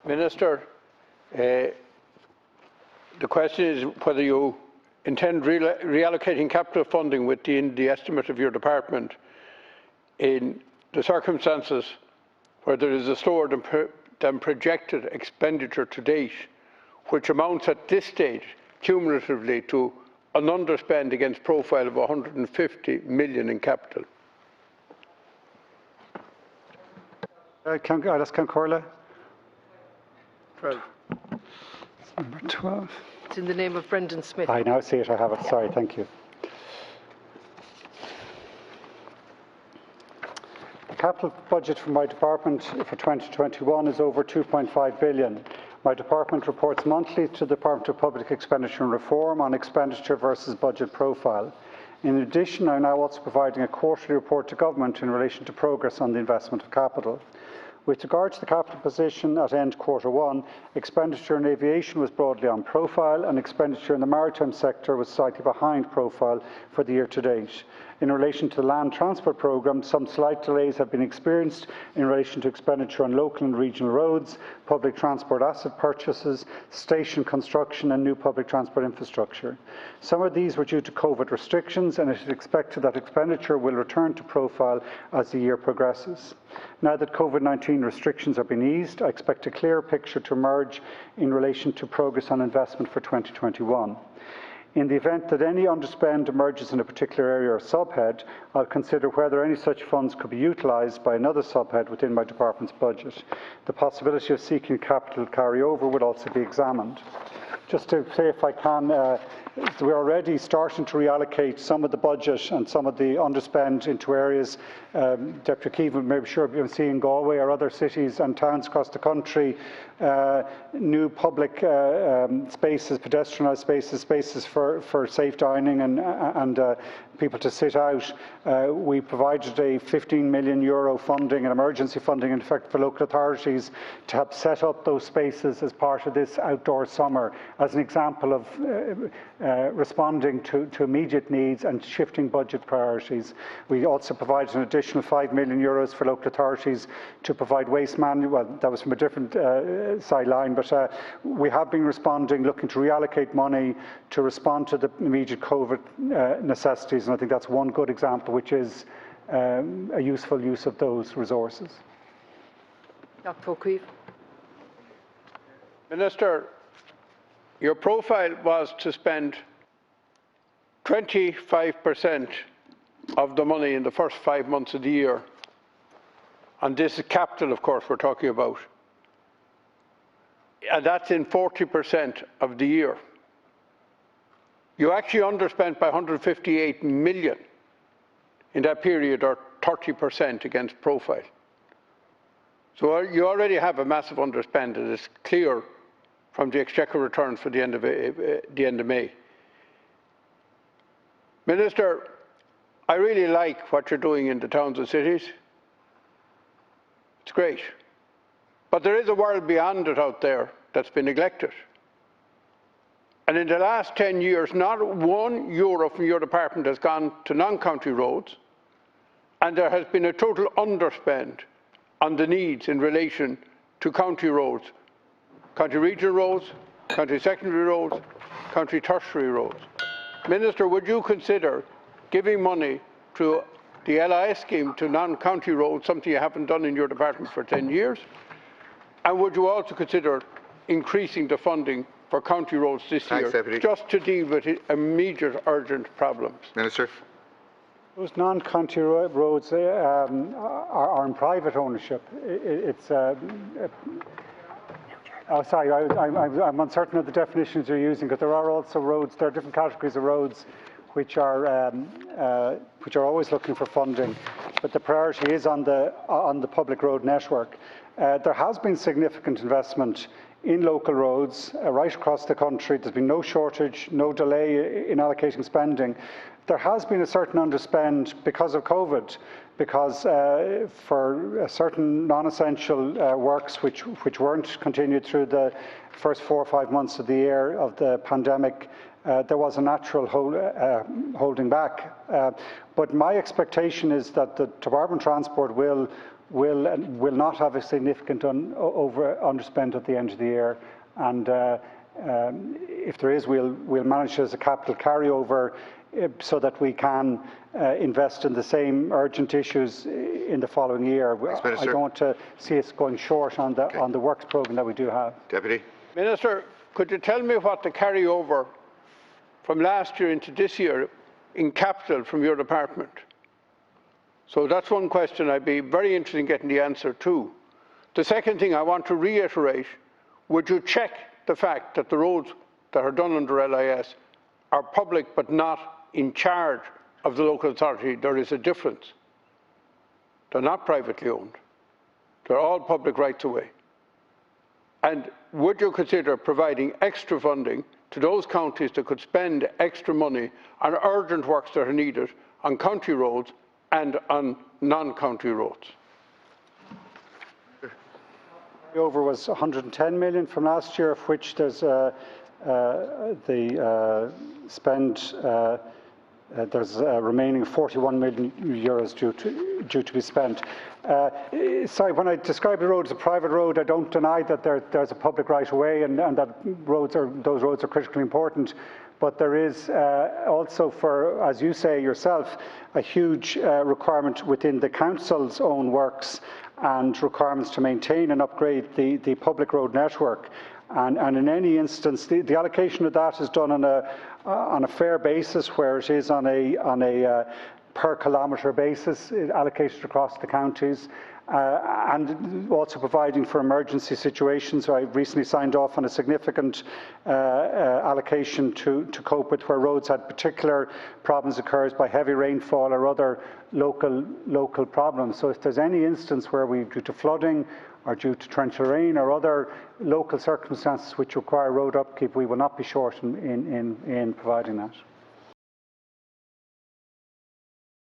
Minister, the question is whether you intend reallocating capital funding within the estimate of your department in the circumstances where there is a slower than projected expenditure to date, which amounts at this stage cumulatively to an underspend against profile of 150 million in capital. That's Concorla. 12. Number 12. It's in the name of Brendan Smith. I now see it. I have it. Sorry. Thank you. The capital budget for my department for 2021 is over 2.5 billion. My department reports monthly to the Department of Public Expenditure and Reform on expenditure versus budget profile. In addition, I am now also providing a quarterly report to Government in relation to progress on the investment of capital. With regard to the capital position at end Q1, expenditure in aviation was broadly on profile and expenditure in the maritime sector was slightly behind profile for the year to date. In relation to the land transport programme, some slight delays have been experienced in relation to expenditure on local and regional roads, public transport asset purchases, station construction and new public transport infrastructure. Some of these were due to COVID restrictions, and it is expected that expenditure will return to profile as the year progresses. Now that COVID-19 restrictions have been eased, I expect a clearer picture to emerge in relation to progress on investment for 2021. In the event that any underspend emerges in a particular area or subhead, I'll consider whether any such funds could be utilised by another subhead within my department's budget. The possibility of seeking capital carryover would also be examined. Just to say, if I can, we're already starting to reallocate some of the budget and some of the underspend into areas. Deputy Cuív may be sure you'll see in Galway or other cities and towns across the country, new public spaces, pedestrianised spaces, spaces for safe dining and people to sit out. We provided a €15 million funding and emergency funding, in fact, for local authorities to help set up those spaces as part of this outdoor summer, as an example of responding to immediate needs and shifting budget priorities. We also provided an additional €5 million for local authorities to provide waste management. Well, that was from a different sideline, but we have been responding, looking to reallocate money to respond to the immediate COVID necessities, and I think that's one good example, which is a useful use of those resources. Dr. Ó Cuív. Minister, your profile was to spend 25% of the money in the first 5 months of the year. And this is capital, of course, we're talking about. And that's in 40% of the year. You actually underspent by 158 million in that period, or 30% against profile. So you already have a massive underspend, and it's clear from the Exchequer returns for the end of May. Minister, I really like what you're doing in the towns and cities. It's great. But there is a world beyond it out there that's been neglected. And in the last 10 years, not €1 from your department has gone to non-county roads, and there has been a total underspend on the needs in relation to county roads, county regional roads, county secondary roads, county tertiary roads. Minister, would you consider giving money to the LIS scheme to non-county roads, something you haven't done in your department for 10 years? And would you also consider increasing the funding for county roads this year, Deputy, just to deal with immediate urgent problems? Minister. Those non-county roads are in private ownership. Sorry, I'm uncertain of the definitions you're using, but there are also roads, there are different categories of roads which are always looking for funding, but the priority is on the public road network. There has been significant investment in local roads right across the country. There's been no shortage, no delay in allocating spending. There has been a certain underspend because of COVID, because for certain non-essential works which weren't continued through the first 4 or 5 months of the year of the pandemic, there was a natural holding back. But my expectation is that the Department of Transport will will not have a significant underspend at the end of the year, and if there is, we'll manage it as a capital carryover so that we can invest in the same urgent issues in the following year. I don't want to see us going short on the works programme that we do have. Deputy. Minister, could you tell me what the carryover from last year into this year in capital from your department? So that's one question I'd be very interested in getting the answer to. The second thing I want to reiterate, would you check the fact that the roads that are done under LIS are public but not in charge of the local authority? There is a difference. They're not privately owned. They're all public rights of way. And would you consider providing extra funding to those counties that could spend extra money on urgent works that are needed on county roads and on non-county roads? The over was 110 million from last year, of which there's the spend. There's remaining 41 million euros due to be spent. Sorry, when I describe the road as a private road, I don't deny that there's a public right of way and that those roads are critically important. But there is also, for, as you say yourself, a huge requirement within the council's own works and requirements to maintain and upgrade the public road network. And in any instance, the allocation of that is done on a fair basis, where it is on a per kilometre basis, allocated across the counties, and also providing for emergency situations. So I recently signed off on a significant allocation to cope with where roads had particular problems occurred by heavy rainfall or other local problems. So if there's any instance where we, due to flooding or due to torrential rain or other local circumstances which require road upkeep, we will not be short in providing that.